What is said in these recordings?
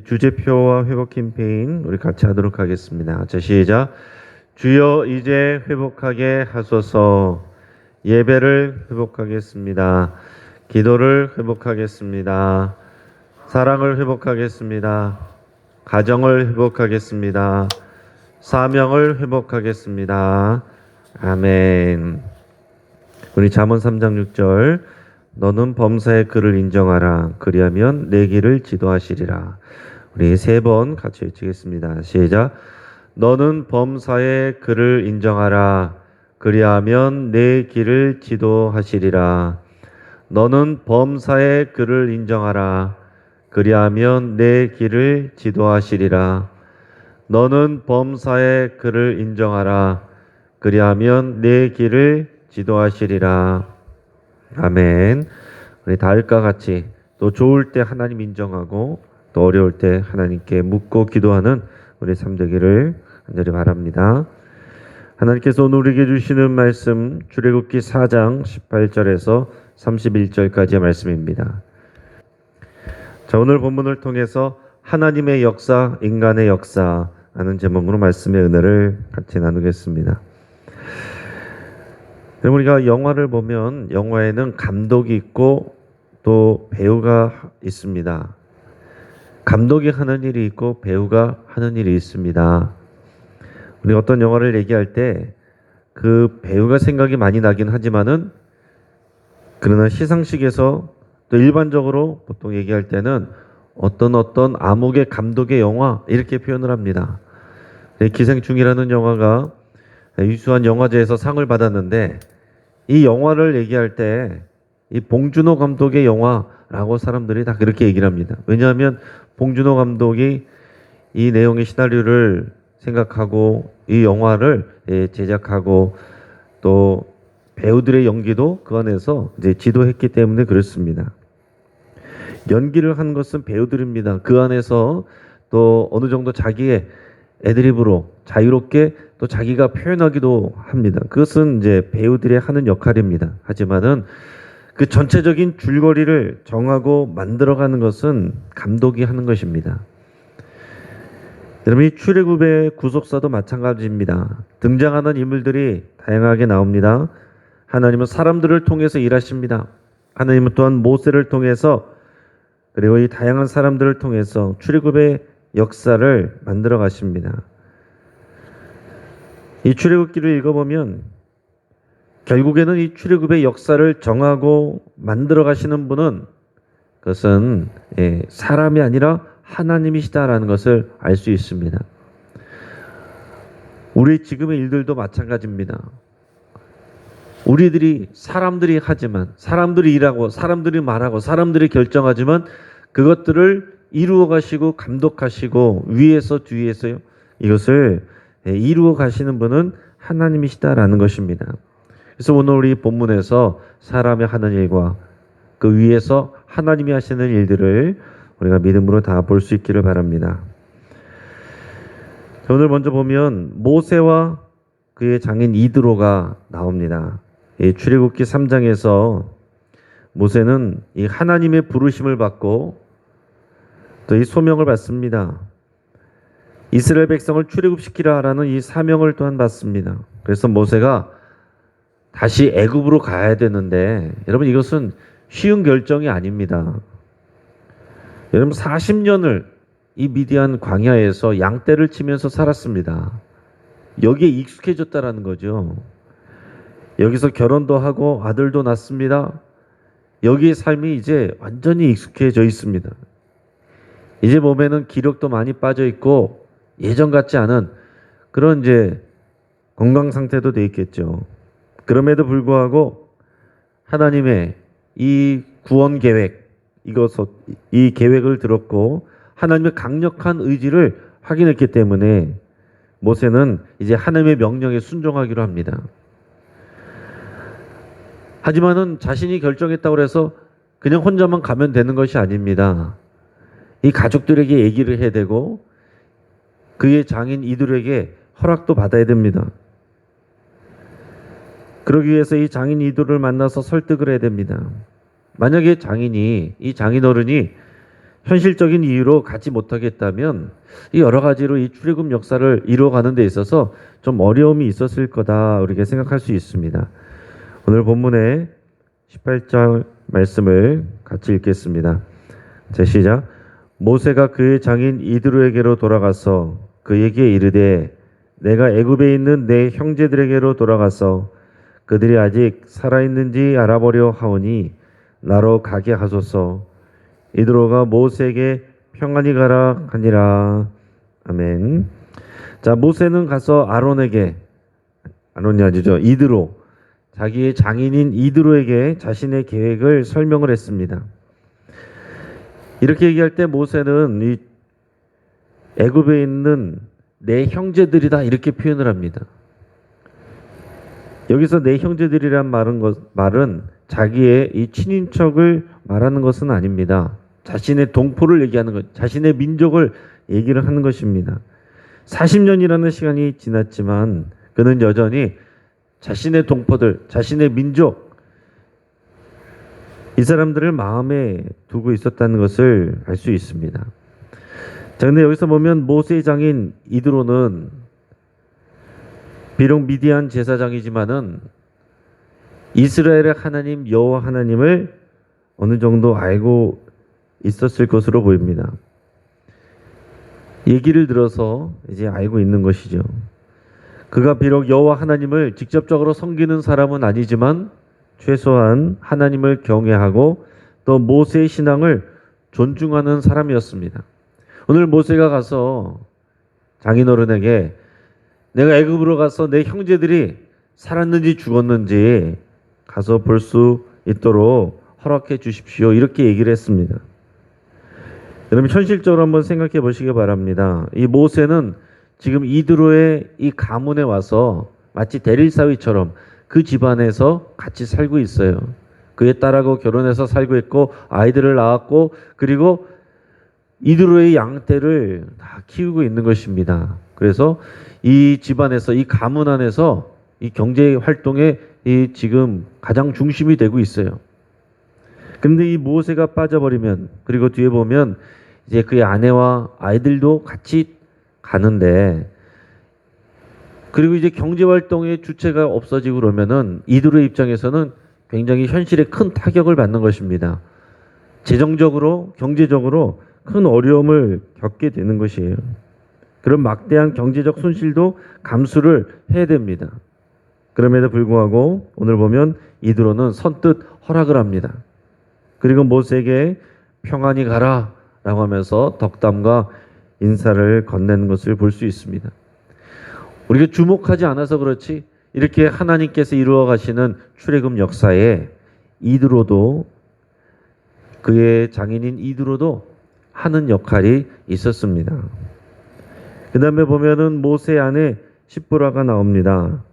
주제표와 회복 캠페인 우리 같이 하도록 하겠습니다. 자, 시작. 주여 이제 회복하게 하소서. 예배를 회복하겠습니다. 기도를 회복하겠습니다. 사랑을 회복하겠습니다. 가정을 회복하겠습니다. 사명을 회복하겠습니다. 아멘. 우리 잠언 3장 6절. 너는 범사의 그를 인정하라. 그리하면 내 길을 지도하시리라. 우리 3번 같이 외치겠습니다. 시작. 너는 범사의 그를 인정하라. 그리하면 내 길을 지도하시리라. 너는 범사의 그를 인정하라. 그리하면 내 길을 지도하시리라. 너는 범사의 그를 인정하라. 그리하면 내 길을 지도하시리라. 아멘. 우리 다윗과 같이 또 좋을 때 하나님 인정하고 또 어려울 때 하나님께 묻고 기도하는 우리 삶 되기를 간절히 바랍니다. 하나님께서 오늘 우리에게 주시는 말씀 출애굽기 4장 18절에서 31절까지의 말씀입니다. 자, 오늘 본문을 통해서 하나님의 역사, 인간의 역사 하는 제목으로 말씀의 은혜를 같이 나누겠습니다. 우리가 영화를 보면 영화에는 감독이 있고 또 배우가 있습니다. 감독이 하는 일이 있고 배우가 하는 일이 있습니다. 우리 어떤 영화를 얘기할 때 그 배우가 생각이 많이 나긴 하지만은 그러나 시상식에서 또 일반적으로 보통 얘기할 때는 어떤 암흑의 감독의 영화 이렇게 표현을 합니다. 기생충이라는 영화가 유수한 영화제에서 상을 받았는데 이 영화를 얘기할 때 이 봉준호 감독의 영화라고 사람들이 다 그렇게 얘기를 합니다. 왜냐하면 봉준호 감독이 이 내용의 시나리오를 생각하고 이 영화를 제작하고 또 배우들의 연기도 그 안에서 이제 지도했기 때문에 그렇습니다. 연기를 한 것은 배우들입니다. 그 안에서 또 어느 정도 자기의 애드립으로 자유롭게 또 자기가 표현하기도 합니다. 그것은 이제 배우들이 하는 역할입니다. 하지만은 그 전체적인 줄거리를 정하고 만들어가는 것은 감독이 하는 것입니다. 여러분, 이 출애굽의 구속사도 마찬가지입니다. 등장하는 인물들이 다양하게 나옵니다. 하나님은 사람들을 통해서 일하십니다. 하나님은 또한 모세를 통해서 그리고 이 다양한 사람들을 통해서 출애굽의 역사를 만들어 가십니다. 이 출애굽기를 읽어보면 결국에는 이 출애굽의 역사를 정하고 만들어 가시는 분은 그것은 사람이 아니라 하나님이시다라는 것을 알 수 있습니다. 우리 지금의 일들도 마찬가지입니다. 우리들이 사람들이 하지만 사람들이 일하고 사람들이 말하고 사람들이 결정하지만 그것들을 이루어 가시고 감독하시고 위에서 뒤에서요 이것을 이루어 가시는 분은 하나님이시다라는 것입니다. 그래서 오늘 우리 본문에서 사람이 하는 일과 그 위에서 하나님이 하시는 일들을 우리가 믿음으로 다 볼 수 있기를 바랍니다. 오늘 먼저 보면 모세와 그의 장인 이드로가 나옵니다. 이 출애굽기 3장에서 모세는 이 하나님의 부르심을 받고 또 이 소명을 받습니다. 이스라엘 백성을 출애굽시키라 하라는 이 사명을 또한 받습니다. 그래서 모세가 다시 애굽으로 가야 되는데 여러분 이것은 쉬운 결정이 아닙니다. 여러분 40년을 이 미디안 광야에서 양떼를 치면서 살았습니다. 여기에 익숙해졌다라는 거죠. 여기서 결혼도 하고 아들도 낳습니다. 여기의 삶이 이제 완전히 익숙해져 있습니다. 이제 몸에는 기력도 많이 빠져 있고 예전 같지 않은 그런 이제 건강 상태도 돼 있겠죠. 그럼에도 불구하고 하나님의 이 구원 계획 이 계획을 들었고 하나님의 강력한 의지를 확인했기 때문에 모세는 이제 하나님의 명령에 순종하기로 합니다. 하지만은 자신이 결정했다고 해서 그냥 혼자만 가면 되는 것이 아닙니다. 이 가족들에게 얘기를 해야 되고 그의 장인 이들에게 허락도 받아야 됩니다. 그러기 위해서 이 장인 이들을 만나서 설득을 해야 됩니다. 만약에 이 장인어른이 현실적인 이유로 가지 못하겠다면 이 여러 가지로 이 출애굽 역사를 이루어가는 데 있어서 좀 어려움이 있었을 거다 우리가 생각할 수 있습니다. 오늘 본문의 18절 말씀을 같이 읽겠습니다. 제 시작. 모세가 그의 장인 이드로에게로 돌아가서 그에게 이르되 내가 애굽에 있는 내 형제들에게로 돌아가서 그들이 아직 살아있는지 알아보려 하오니 나로 가게 하소서. 이드로가 모세에게 평안히 가라 하니라. 아멘. 자, 모세는 가서 아론이 아니죠. 이드로, 자기의 장인인 이드로에게 자신의 계획을 설명을 했습니다. 이렇게 얘기할 때 모세는 이 애굽에 있는 내 형제들이다 이렇게 표현을 합니다. 여기서 내 형제들이란 말은 자기의 이 친인척을 말하는 것은 아닙니다. 자신의 동포를 얘기하는 것, 자신의 민족을 얘기를 하는 것입니다. 40년이라는 시간이 지났지만 그는 여전히 자신의 동포들, 자신의 민족, 이 사람들을 마음에 두고 있었다는 것을 알 수 있습니다. 자, 근데 여기서 보면 모세의 장인 이드로는 비록 미디안 제사장이지만은 이스라엘의 하나님 여호와 하나님을 어느 정도 알고 있었을 것으로 보입니다. 얘기를 들어서 이제 알고 있는 것이죠. 그가 비록 여호와 하나님을 직접적으로 섬기는 사람은 아니지만 최소한 하나님을 경외하고 또 모세의 신앙을 존중하는 사람이었습니다. 오늘 모세가 가서 장인어른에게 내가 애굽으로 가서 내 형제들이 살았는지 죽었는지 가서 볼 수 있도록 허락해 주십시오. 이렇게 얘기를 했습니다. 여러분 현실적으로 한번 생각해 보시기 바랍니다. 이 모세는 지금 이드로의 이 가문에 와서 마치 대릴사위처럼 그 집안에서 같이 살고 있어요. 그의 딸하고 결혼해서 살고 있고 아이들을 낳았고 그리고 이드로의 양떼를 다 키우고 있는 것입니다. 그래서 이 집안에서 이 가문 안에서 이 경제 활동에 이 지금 가장 중심이 되고 있어요. 근데 이 모세가 빠져버리면 그리고 뒤에 보면 이제 그의 아내와 아이들도 같이 가는데 그리고 이제 경제 활동의 주체가 없어지고 그러면은 이들의 입장에서는 굉장히 현실에 큰 타격을 받는 것입니다. 재정적으로 경제적으로 큰 어려움을 겪게 되는 것이에요. 그런 막대한 경제적 손실도 감수를 해야 됩니다. 그럼에도 불구하고 오늘 보면 이드로는 선뜻 허락을 합니다. 그리고 모세에게 평안히 가라 라고 하면서 덕담과 인사를 건네는 것을 볼 수 있습니다. 우리가 주목하지 않아서 그렇지 이렇게 하나님께서 이루어 가시는 출애굽 역사에 이드로도 그의 장인인 이드로도 하는 역할이 있었습니다. 그 다음에 보면은 모세 아내 십보라가 나옵니다.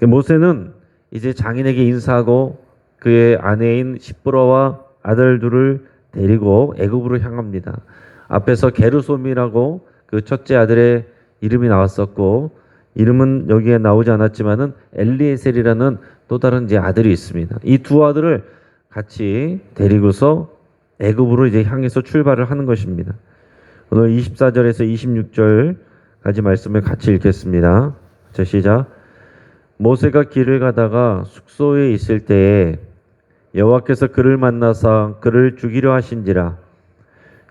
모세는 이제 장인에게 인사하고 그의 아내인 십보라와 아들 둘을 데리고 애굽으로 향합니다. 앞에서 게르솜이라고 그 첫째 아들의 이름이 나왔었고 이름은 여기에 나오지 않았지만은 엘리에셀이라는 또 다른 이제 아들이 있습니다. 이 두 아들을 같이 데리고서 애굽으로 이제 향해서 출발을 하는 것입니다. 오늘 24절에서 26절까지 말씀을 같이 읽겠습니다. 자, 시작. 모세가 길을 가다가 숙소에 있을 때에 여호와께서 그를 만나사 그를 죽이려 하신지라.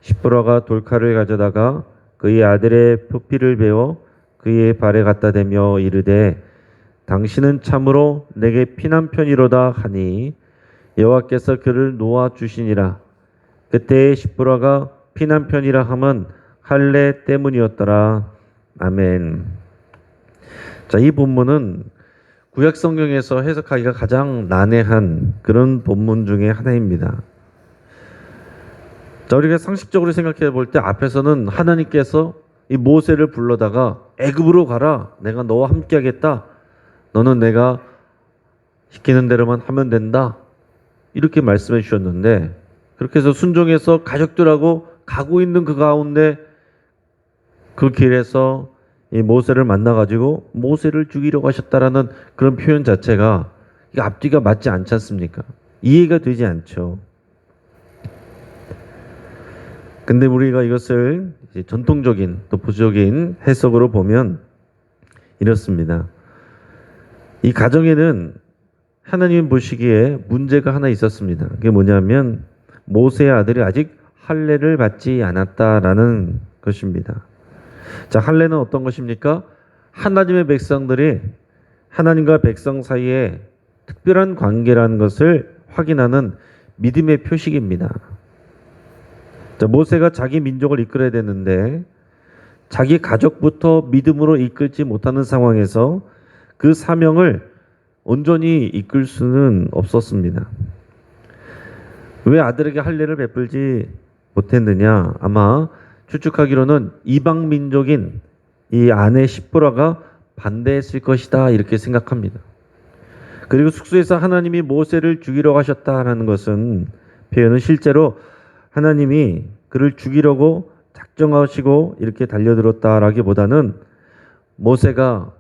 십보라가 돌칼을 가져다가 그의 아들의 표피를 베어 그의 발에 갖다 대며 이르되 당신은 참으로 내게 피난편이로다 하니 여호와께서 그를 놓아 주시니라. 그때에 십보라가 피난편이라 함은 할례 때문이었더라. 아멘. 자, 이 본문은 구약 성경에서 해석하기가 가장 난해한 그런 본문 중에 하나입니다. 자, 우리가 상식적으로 생각해 볼 때 앞에서는 하나님께서 이 모세를 불러다가 애굽으로 가라. 내가 너와 함께 하겠다. 너는 내가 시키는 대로만 하면 된다. 이렇게 말씀해 주셨는데 그렇게 해서 순종해서 가족들하고 가고 있는 그 가운데 그 길에서 이 모세를 만나가지고 모세를 죽이려고 하셨다라는 그런 표현 자체가 이게 앞뒤가 맞지 않지 않습니까? 이해가 되지 않죠. 근데 우리가 이것을 이제 전통적인 또 보수적인 해석으로 보면 이렇습니다. 이 가정에는 하나님 보시기에 문제가 하나 있었습니다. 그게 뭐냐면 모세의 아들이 아직 할례를 받지 않았다라는 것입니다. 자, 할례는 어떤 것입니까? 하나님의 백성들이 하나님과 백성 사이에 특별한 관계라는 것을 확인하는 믿음의 표식입니다. 자, 모세가 자기 민족을 이끌어야 되는데 자기 가족부터 믿음으로 이끌지 못하는 상황에서 그 사명을 온전히 이끌 수는 없었습니다. 왜 아들에게 할례를 베풀지 못했느냐? 아마 추측하기로는 이방 민족인 이 아내 십보라가 반대했을 것이다 이렇게 생각합니다. 그리고 숙소에서 하나님이 모세를 죽이려고 하셨다라는 것은 표현은 실제로 하나님이 그를 죽이려고 작정하시고 이렇게 달려들었다라기보다는 모세가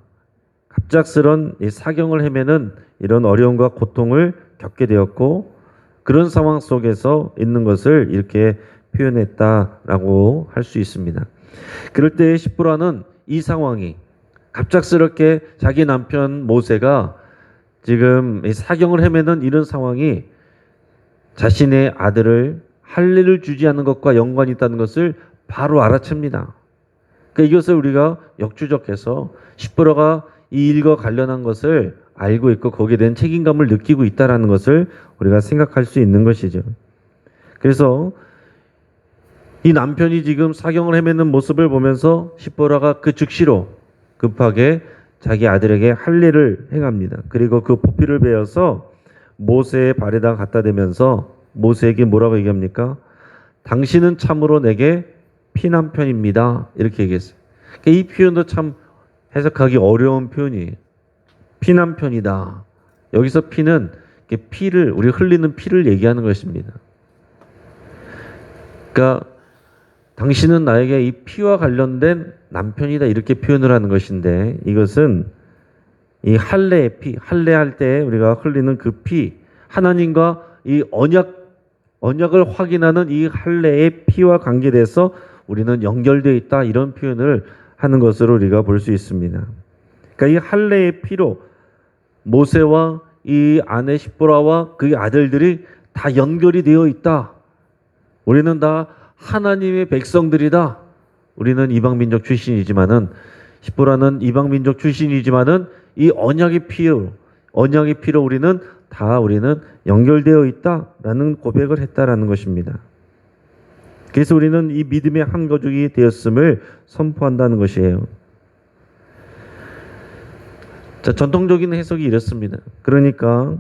갑작스런 이 사경을 헤매는 이런 어려움과 고통을 겪게 되었고 그런 상황 속에서 있는 것을 이렇게 표현했다라고 할 수 있습니다. 그럴 때 십보라는 이 상황이 갑작스럽게 자기 남편 모세가 지금 이 사경을 헤매는 이런 상황이 자신의 아들을 할례를 주지 않는 것과 연관이 있다는 것을 바로 알아챕니다. 그러니까 이것을 우리가 역추적해서 십보라가 이 일과 관련한 것을 알고 있고 거기에 대한 책임감을 느끼고 있다는 것을 우리가 생각할 수 있는 것이죠. 그래서 이 남편이 지금 사경을 헤매는 모습을 보면서 십보라가 그 즉시로 급하게 자기 아들에게 할례를 행합니다. 그리고 그 포피를 베어서 모세의 발에다 갖다 대면서 모세에게 뭐라고 얘기합니까? 당신은 참으로 내게 피남편입니다. 이렇게 얘기했어요. 그러니까 이 표현도 참 해석하기 어려운 표현이에요. 피남편이다. 여기서 피는 피를 우리 흘리는 피를 얘기하는 것입니다. 그러니까 당신은 나에게 이 피와 관련된 남편이다 이렇게 표현을 하는 것인데 이것은 이 할례의 피, 할례할 때 우리가 흘리는 그 피, 하나님과 이 언약을 확인하는 이 할례의 피와 관계돼서 우리는 연결되어 있다 이런 표현을 하는 것으로 우리가 볼 수 있습니다. 그러니까 이 할례의 피로 모세와 이 아내 십보라와 그의 아들들이 다 연결이 되어 있다. 우리는 다 하나님의 백성들이다. 우리는 이방 민족 출신이지만은 십보라는 이방 민족 출신이지만은 이 언약의 피로 우리는 연결되어 있다라는 고백을 했다라는 것입니다. 그래서 우리는 이 믿음의 한 가족이 되었음을 선포한다는 것이에요. 자, 전통적인 해석이 이렇습니다. 그러니까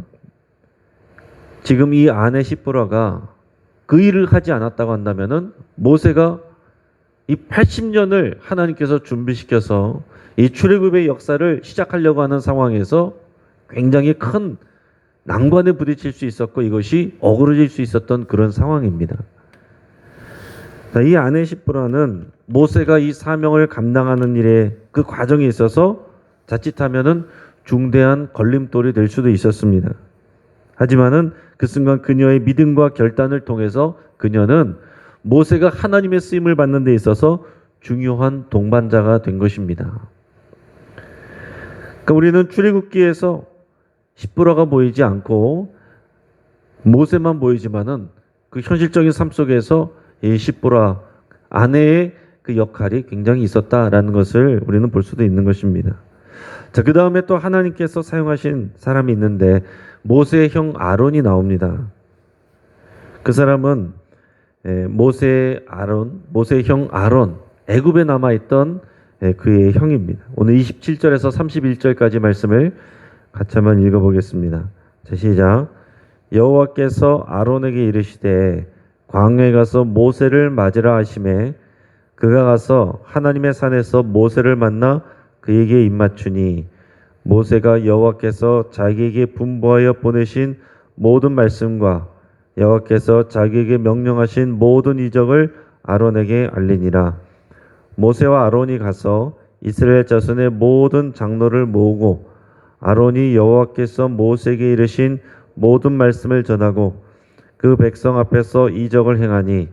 지금 이 아내 십보라가 그 일을 하지 않았다고 한다면은 모세가 이 80년을 하나님께서 준비시켜서 이 출애굽의 역사를 시작하려고 하는 상황에서 굉장히 큰 난관에 부딪힐 수 있었고 이것이 어그러질 수 있었던 그런 상황입니다. 자, 이 아내 십보라는 모세가 이 사명을 감당하는 일에 그 과정에 있어서 자칫하면은 중대한 걸림돌이 될 수도 있었습니다. 하지만은 그 순간 그녀의 믿음과 결단을 통해서 그녀는 모세가 하나님의 쓰임을 받는 데 있어서 중요한 동반자가 된 것입니다. 그러니까 우리는 출애굽기에서 십보라가 보이지 않고 모세만 보이지만은 그 현실적인 삶 속에서 이 십보라 아내의 그 역할이 굉장히 있었다라는 것을 우리는 볼 수도 있는 것입니다. 자, 그 다음에 또 하나님께서 사용하신 사람이 있는데 모세의 형 아론이 나옵니다. 그 사람은 모세의 형 아론, 애굽에 남아있던 그의 형입니다. 오늘 27절에서 31절까지 말씀을 같이 한번 읽어보겠습니다. 자, 시작. 여호와께서 아론에게 이르시되 광야에 가서 모세를 맞으라 하시매 그가 가서 하나님의 산에서 모세를 만나 그에게 입맞추니 모세가 여호와께서 자기에게 분부하여 보내신 모든 말씀과 여호와께서 자기에게 명령하신 모든 이적을 아론에게 알리니라. 모세와 아론이 가서 이스라엘 자손의 모든 장로를 모으고 아론이 여호와께서 모세에게 이르신 모든 말씀을 전하고 그 백성 앞에서 이적을 행하니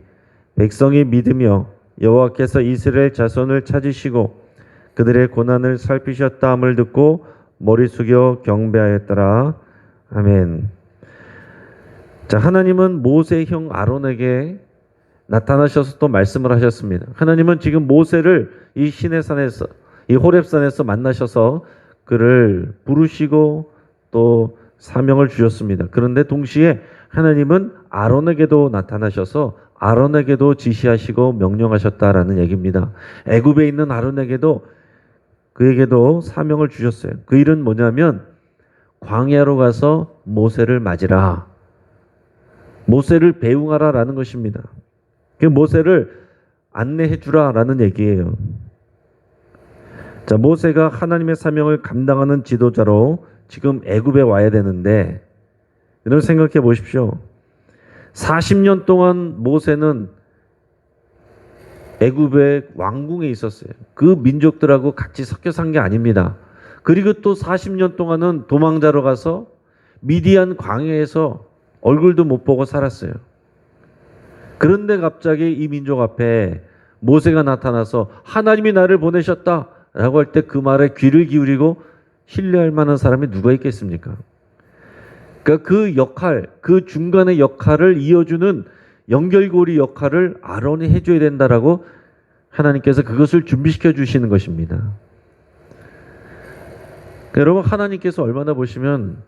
백성이 믿으며 여호와께서 이스라엘 자손을 찾으시고 그들의 고난을 살피셨다 함을 듣고 머리 숙여 경배하였더라. 아멘. 자, 하나님은 모세의 형 아론에게 나타나셔서 또 말씀을 하셨습니다. 하나님은 지금 모세를 이 시내산에서, 이 호렙산에서 만나셔서 그를 부르시고 또 사명을 주셨습니다. 그런데 동시에 하나님은 아론에게도 나타나셔서 아론에게도 지시하시고 명령하셨다라는 얘기입니다. 애굽에 있는 아론에게도 그에게도 사명을 주셨어요. 그 일은 뭐냐면 광야로 가서 모세를 맞으라. 모세를 배웅하라라는 것입니다. 그 모세를 안내해 주라라는 얘기예요. 자, 모세가 하나님의 사명을 감당하는 지도자로 지금 애굽에 와야 되는데 여러분 생각해 보십시오. 40년 동안 모세는 애굽의 왕궁에 있었어요. 그 민족들하고 같이 섞여 산 게 아닙니다. 그리고 또 40년 동안은 도망자로 가서 미디안 광야에서 얼굴도 못 보고 살았어요. 그런데 갑자기 이 민족 앞에 모세가 나타나서 하나님이 나를 보내셨다 라고 할 때 그 말에 귀를 기울이고 신뢰할 만한 사람이 누가 있겠습니까? 그러니까 그 역할, 그 중간의 역할을 이어주는 연결고리 역할을 아론이 해줘야 된다라고 하나님께서 그것을 준비시켜 주시는 것입니다. 여러분, 하나님께서 얼마나 보시면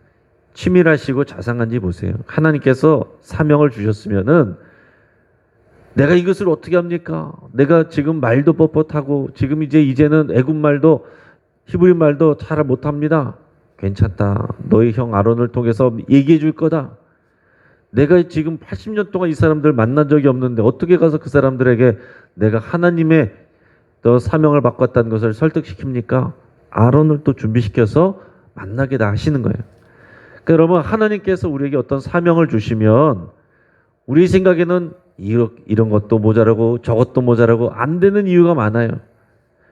치밀하시고 자상한지 보세요. 하나님께서 사명을 주셨으면은 내가 이것을 어떻게 합니까? 내가 지금 말도 뻣뻣하고 지금 이제는 애굽 말도 히브리 말도 잘 못합니다. 괜찮다. 너희 형 아론을 통해서 얘기해 줄 거다. 내가 지금 80년 동안 이 사람들 만난 적이 없는데 어떻게 가서 그 사람들에게 내가 하나님의 또 사명을 바꿨다는 것을 설득시킵니까? 아론을 또 준비시켜서 만나게 다 하시는 거예요. 그러니까 여러분, 하나님께서 우리에게 어떤 사명을 주시면 우리 생각에는 이런 것도 모자라고 저것도 모자라고 안 되는 이유가 많아요.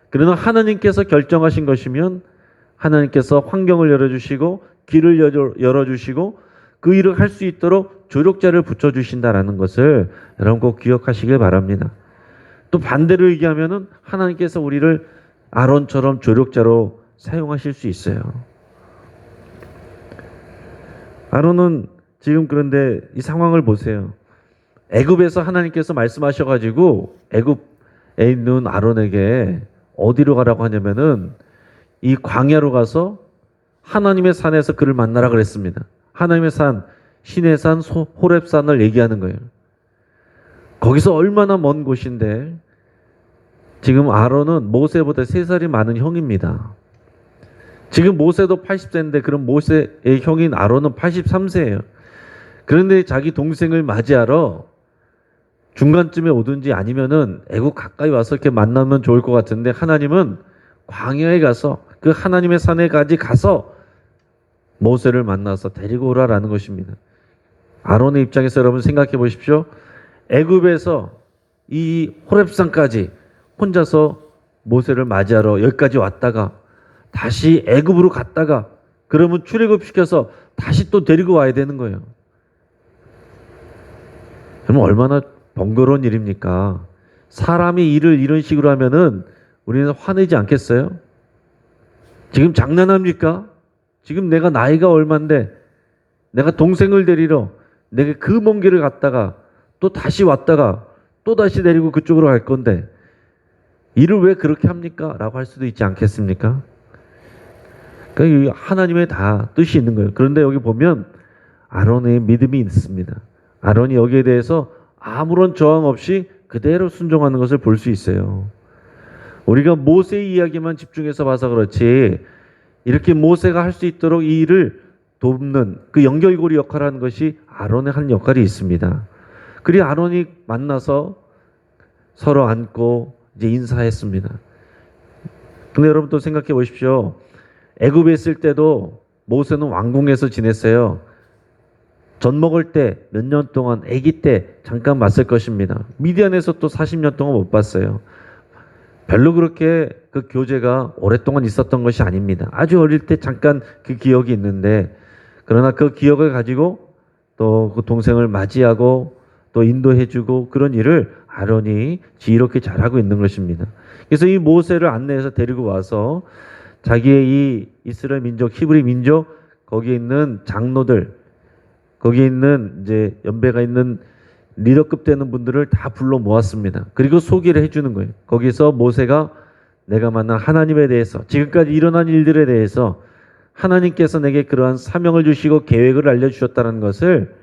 그러나 하나님께서 결정하신 것이면 하나님께서 환경을 열어주시고 길을 열어주시고 그 일을 할 수 있도록 조력자를 붙여주신다라는 것을 여러분 꼭 기억하시길 바랍니다. 또 반대로 얘기하면은 하나님께서 우리를 아론처럼 조력자로 사용하실 수 있어요. 아론은 지금 그런데 이 상황을 보세요. 애굽에서 하나님께서 말씀하셔가지고 애굽에 있는 아론에게 어디로 가라고 하냐면은 이 광야로 가서 하나님의 산에서 그를 만나라 그랬습니다. 하나님의 산, 신의 산, 호렙산을 얘기하는 거예요. 거기서 얼마나 먼 곳인데 지금 아론은 모세보다 3살이 많은 형입니다. 지금 모세도 80세인데 그럼 모세의 형인 아론은 83세예요. 그런데 자기 동생을 맞이하러 중간쯤에 오든지 아니면은 애국 가까이 와서 이렇게 만나면 좋을 것 같은데 하나님은 광야에 가서 그 하나님의 산에까지 가서 모세를 만나서 데리고 오라라는 것입니다. 아론의 입장에서 여러분 생각해 보십시오. 애굽에서 이 호렙산까지 혼자서 모세를 맞이하러 여기까지 왔다가 다시 애굽으로 갔다가 그러면 출애굽시켜서 다시 또 데리고 와야 되는 거예요. 그러면 얼마나 번거로운 일입니까? 사람이 일을 이런 식으로 하면은 우리는 화내지 않겠어요? 지금 장난합니까? 지금 내가 나이가 얼만데 내가 동생을 데리러 내가 그 먼 길을 갔다가 또 다시 왔다가 또 다시 데리고 그쪽으로 갈 건데 일을 왜 그렇게 합니까? 라고 할 수도 있지 않겠습니까? 그러니까 하나님의 다 뜻이 있는 거예요. 그런데 여기 보면 아론의 믿음이 있습니다. 아론이 여기에 대해서 아무런 저항 없이 그대로 순종하는 것을 볼 수 있어요. 우리가 모세의 이야기만 집중해서 봐서 그렇지 이렇게 모세가 할 수 있도록 이 일을 돕는 그 연결고리 역할을 하는 것이 아론의 한 역할이 있습니다. 그리고 아론이 만나서 서로 안고 이제 인사했습니다. 근데 여러분 또 생각해 보십시오. 애굽에 있을 때도 모세는 왕궁에서 지냈어요. 젖 먹을 때 몇 년 동안 아기 때 잠깐 봤을 것입니다. 미디안에서 또 40년 동안 못 봤어요. 별로 그렇게 그 교제가 오랫동안 있었던 것이 아닙니다. 아주 어릴 때 잠깐 그 기억이 있는데 그러나 그 기억을 가지고 또 그 동생을 맞이하고 또 인도해주고 그런 일을 아론이 지혜롭게 잘하고 있는 것입니다. 그래서 이 모세를 안내해서 데리고 와서 자기의 이 이스라엘 민족, 히브리 민족, 거기에 있는 장로들, 거기에 있는 이제 연배가 있는 리더급 되는 분들을 다 불러 모았습니다. 그리고 소개를 해주는 거예요. 거기서 모세가 내가 만난 하나님에 대해서, 지금까지 일어난 일들에 대해서 하나님께서 내게 그러한 사명을 주시고 계획을 알려주셨다는 것을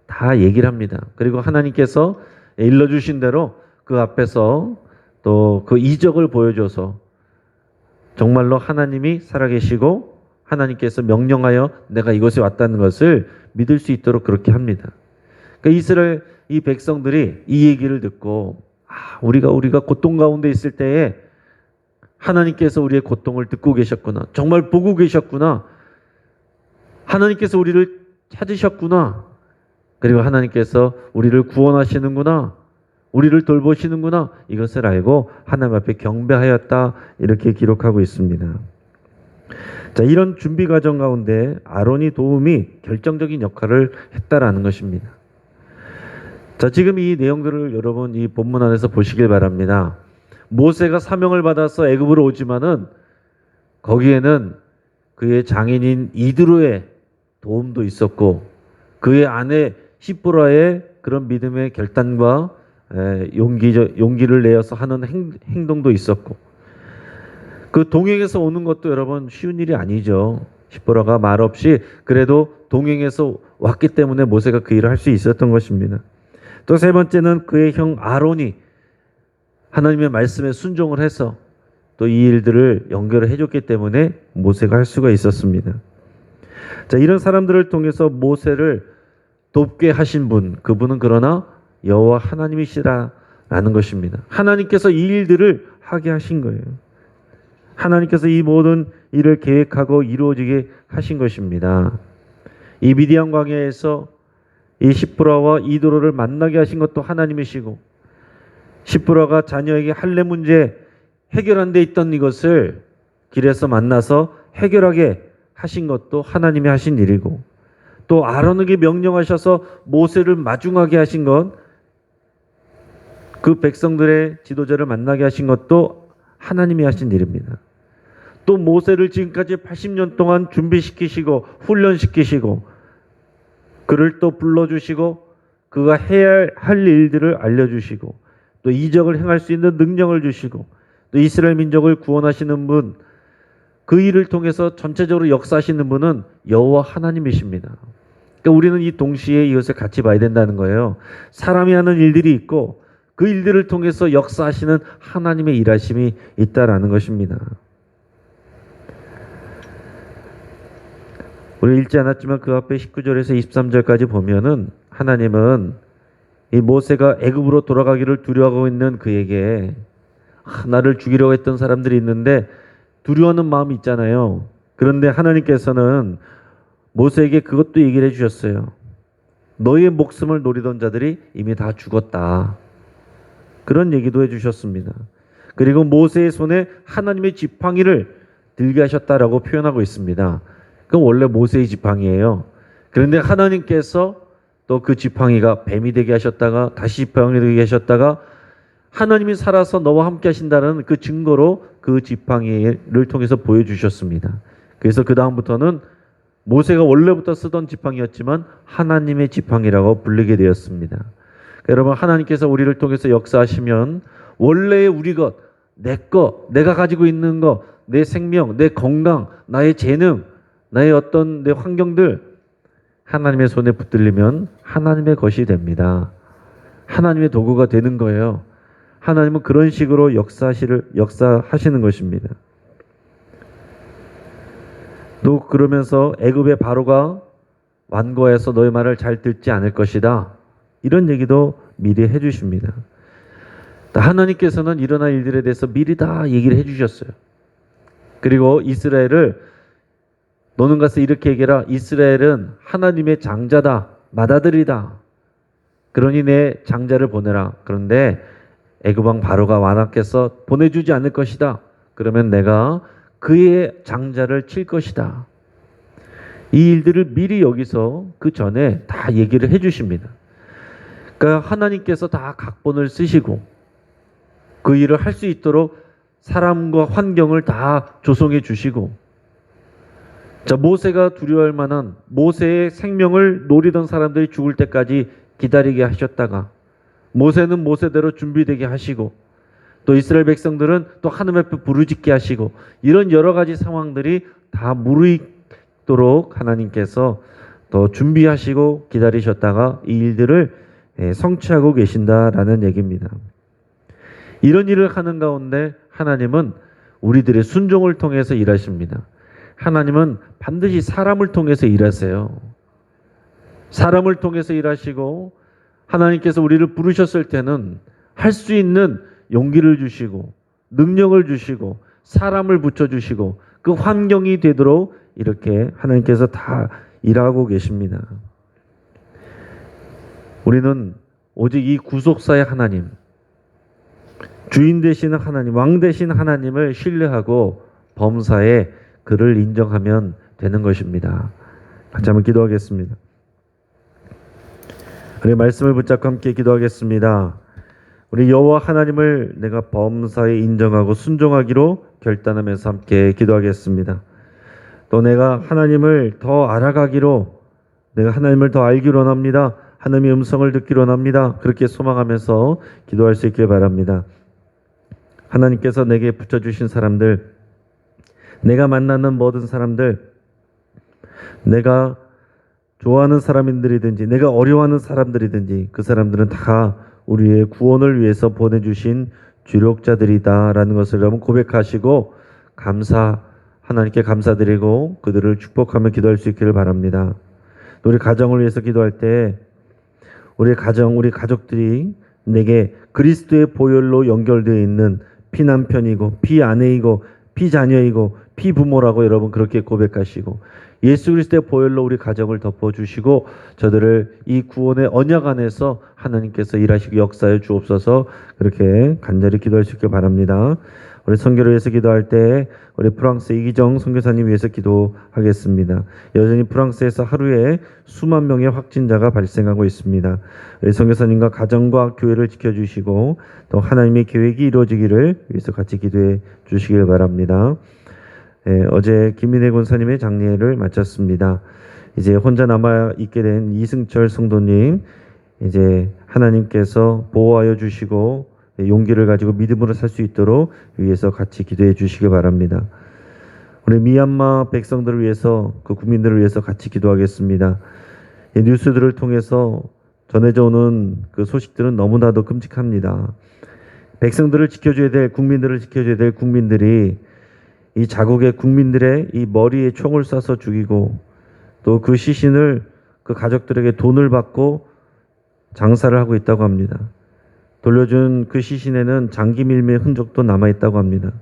다 얘기를 합니다. 그리고 하나님께서 일러주신 대로 그 앞에서 또 그 이적을 보여줘서 정말로 하나님이 살아계시고 하나님께서 명령하여 내가 이곳에 왔다는 것을 믿을 수 있도록 그렇게 합니다. 그러니까 이스라엘 이 백성들이 이 얘기를 듣고 우리가 고통 가운데 있을 때에 하나님께서 우리의 고통을 듣고 계셨구나. 정말 보고 계셨구나. 하나님께서 우리를 찾으셨구나. 그리고 하나님께서 우리를 구원하시는구나. 우리를 돌보시는구나. 이것을 알고 하나님 앞에 경배하였다. 이렇게 기록하고 있습니다. 자, 이런 준비 과정 가운데 아론이 도움이 결정적인 역할을 했다라는 것입니다. 자, 지금 이 내용들을 여러분 이 본문 안에서 보시길 바랍니다. 모세가 사명을 받아서 애굽으로 오지만은 거기에는 그의 장인인 이드로의 도움도 있었고 그의 아내 시보라의 그런 믿음의 결단과 용기를 내어서 하는 행동도 있었고 그 동행에서 오는 것도 여러분 쉬운 일이 아니죠. 시보라가 말없이 그래도 동행해서 왔기 때문에 모세가 그 일을 할 수 있었던 것입니다. 또 세 번째는 그의 형 아론이 하나님의 말씀에 순종을 해서 또 이 일들을 연결을 해줬기 때문에 모세가 할 수가 있었습니다. 자, 이런 사람들을 통해서 모세를 돕게 하신 분, 그분은 그러나 여호와 하나님이시라라는 것입니다. 하나님께서 이 일들을 하게 하신 거예요. 하나님께서 이 모든 일을 계획하고 이루어지게 하신 것입니다. 이 미디안 광야에서 이 시프라와 이도로를 만나게 하신 것도 하나님이시고 시프라가 자녀에게 할례 문제 해결한 데 있던 이것을 길에서 만나서 해결하게 하신 것도 하나님이 하신 일이고 또 아론에게 명령하셔서 모세를 마중하게 하신 것 그 백성들의 지도자를 만나게 하신 것도 하나님이 하신 일입니다. 또 모세를 지금까지 80년 동안 준비시키시고 훈련시키시고 그를 또 불러주시고 그가 해야 할 일들을 알려주시고 또 이적을 행할 수 있는 능력을 주시고 또 이스라엘 민족을 구원하시는 분, 그 일을 통해서 전체적으로 역사하시는 분은 여호와 하나님이십니다. 그러니까 우리는 이 동시에 이것을 같이 봐야 된다는 거예요. 사람이 하는 일들이 있고 그 일들을 통해서 역사하시는 하나님의 일하심이 있다라는 것입니다. 우리 읽지 않았지만 그 앞에 19절에서 23절까지 보면은 하나님은 이 모세가 애굽으로 돌아가기를 두려워하고 있는 그에게 나를 죽이려고 했던 사람들이 있는데 두려워하는 마음이 있잖아요. 그런데 하나님께서는 모세에게 그것도 얘기를 해주셨어요. 너의 목숨을 노리던 자들이 이미 다 죽었다. 그런 얘기도 해주셨습니다. 그리고 모세의 손에 하나님의 지팡이를 들게 하셨다라고 표현하고 있습니다. 그건 원래 모세의 지팡이에요. 그런데 하나님께서 또 그 지팡이가 뱀이 되게 하셨다가 다시 지팡이 되게 하셨다가 하나님이 살아서 너와 함께 하신다는 그 증거로 그 지팡이를 통해서 보여주셨습니다. 그래서 그 다음부터는 모세가 원래부터 쓰던 지팡이였지만 하나님의 지팡이라고 부르게 되었습니다. 여러분 하나님께서 우리를 통해서 역사하시면 원래의 우리 것, 내 것, 내가 가지고 있는 것, 내 생명, 내 건강, 나의 재능, 나의 어떤 내 환경들 하나님의 손에 붙들리면 하나님의 것이 됩니다. 하나님의 도구가 되는 거예요. 하나님은 그런 식으로 역사하시는 것입니다. 또 그러면서 애굽의 바로가 완고해서 너의 말을 잘 듣지 않을 것이다. 이런 얘기도 미리 해주십니다. 하나님께서는 일어날 일들에 대해서 미리 다 얘기를 해주셨어요. 그리고 이스라엘을 너는 가서 이렇게 얘기해라. 이스라엘은 하나님의 장자다. 맏아들이다. 그러니 내 장자를 보내라. 그런데 애굽 왕 바로가 완악해서 보내주지 않을 것이다. 그러면 내가 그의 장자를 칠 것이다. 이 일들을 미리 여기서 그 전에 다 얘기를 해주십니다. 그러니까 하나님께서 다 각본을 쓰시고 그 일을 할 수 있도록 사람과 환경을 다 조성해 주시고, 자, 모세가 두려워할 만한 모세의 생명을 노리던 사람들이 죽을 때까지 기다리게 하셨다가 모세는 모세대로 준비되게 하시고, 또 이스라엘 백성들은 또 하나님 앞에 부르짖게 하시고, 이런 여러 가지 상황들이 다 무르익도록 하나님께서 또 준비하시고 기다리셨다가 이 일들을 성취하고 계신다라는 얘기입니다. 이런 일을 하는 가운데 하나님은 우리들의 순종을 통해서 일하십니다. 하나님은 반드시 사람을 통해서 일하세요. 사람을 통해서 일하시고, 하나님께서 우리를 부르셨을 때는 할 수 있는 용기를 주시고 능력을 주시고 사람을 붙여주시고 그 환경이 되도록 이렇게 하나님께서 다 일하고 계십니다. 우리는 오직 이 구속사의 하나님, 주인 되시는 하나님, 왕 되신 하나님을 신뢰하고 범사에 그를 인정하면 되는 것입니다. 같이 한번 기도하겠습니다. 우리 말씀을 붙잡고 함께 기도하겠습니다. 우리 여호와 하나님을 내가 범사에 인정하고 순종하기로 결단하면서 함께 기도하겠습니다. 또 내가 하나님을 더 알아가기로, 내가 하나님을 더 알기로 원합니다. 하나님의 음성을 듣기로 원합니다. 그렇게 소망하면서 기도할 수 있길 바랍니다. 하나님께서 내게 붙여주신 사람들, 내가 만나는 모든 사람들, 내가 좋아하는 사람들이든지 내가 어려워하는 사람들이든지 그 사람들은 다 우리의 구원을 위해서 보내주신 주력자들이다라는 것을 여러분 고백하시고 하나님께 감사드리고 그들을 축복하며 기도할 수 있기를 바랍니다. 우리 가정을 위해서 기도할 때 우리 가정, 우리 가족들이 내게 그리스도의 보혈로 연결되어 있는 피남편이고 피아내이고 피자녀이고 피부모라고 여러분 그렇게 고백하시고, 예수 그리스도의 보혈로 우리 가정을 덮어주시고 저들을 이 구원의 언약 안에서 하나님께서 일하시고 역사해 주옵소서. 그렇게 간절히 기도할 수 있길 바랍니다. 우리 선교를 위해서 기도할 때 우리 프랑스 이기정 선교사님 위해서 기도하겠습니다. 여전히 프랑스에서 하루에 수만 명의 확진자가 발생하고 있습니다. 우리 선교사님과 가정과 교회를 지켜주시고 또 하나님의 계획이 이루어지기를 위해서 같이 기도해 주시길 바랍니다. 어제 김민혜 권사님의 장례를 마쳤습니다. 이제 혼자 남아 있게 된 이승철 성도님, 이제 하나님께서 보호하여 주시고 용기를 가지고 믿음으로 살 수 있도록 위해서 같이 기도해 주시기 바랍니다. 우리 미얀마 백성들을 위해서, 그 국민들을 위해서 같이 기도하겠습니다. 이 뉴스들을 통해서 전해져 오는 그 소식들은 너무나도 끔찍합니다. 백성들을 지켜줘야 될, 국민들을 지켜줘야 될 국민들이 이 자국의 국민들의 이 머리에 총을 쏴서 죽이고 또 그 시신을 그 가족들에게 돈을 받고 장사를 하고 있다고 합니다. 돌려준 그 시신에는 장기 밀매의 흔적도 남아있다고 합니다.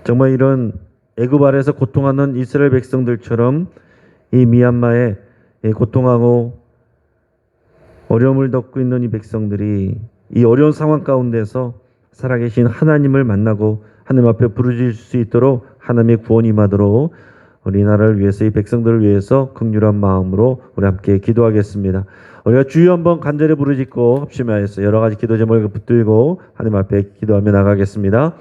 정말 이런 애굽 아래에서 고통하는 이스라엘 백성들처럼 이 미얀마에 고통하고 어려움을 겪고 있는 이 백성들이 이 어려운 상황 가운데서 살아계신 하나님을 만나고 하나님 앞에 부르짖을 수 있도록 하나님의 구원이 임하도록 우리나라를 위해서, 이 백성들을 위해서 긍휼한 마음으로 우리 함께 기도하겠습니다. 우리가 주여 한번 간절히 부르짖고 합심하여서 여러 가지 기도 제목을 붙들고 하나님 앞에 기도하며 나가겠습니다.